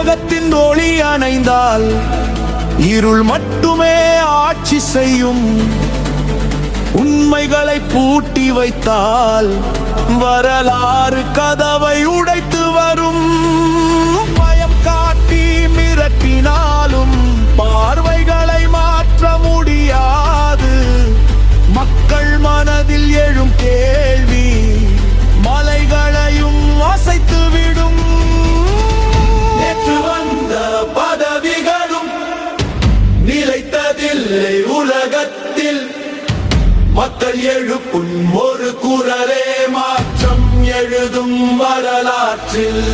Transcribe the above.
உலகத்தின் ஒளி அணைந்தால் இருள் மட்டுமே ஆட்சி செய்யும். உண்மைகளை பூட்டி வைத்தால் வரலாறு கதவை உடைத்து வரும். பயம் காட்டி மிரட்டினாலும் பார்வைகளை மாற்ற முடியாது. மக்கள் மனதில் எழும் கேள்வி மலைகளையும் அசைத்துவிடும். நேற்று வந்த பதவிகளும் நிலைத்ததில்லை உலகத்தில். மக்கள் எழுப்பும் ஒரு குரலே மாற்றம் எழுதும் வரலாற்றில்.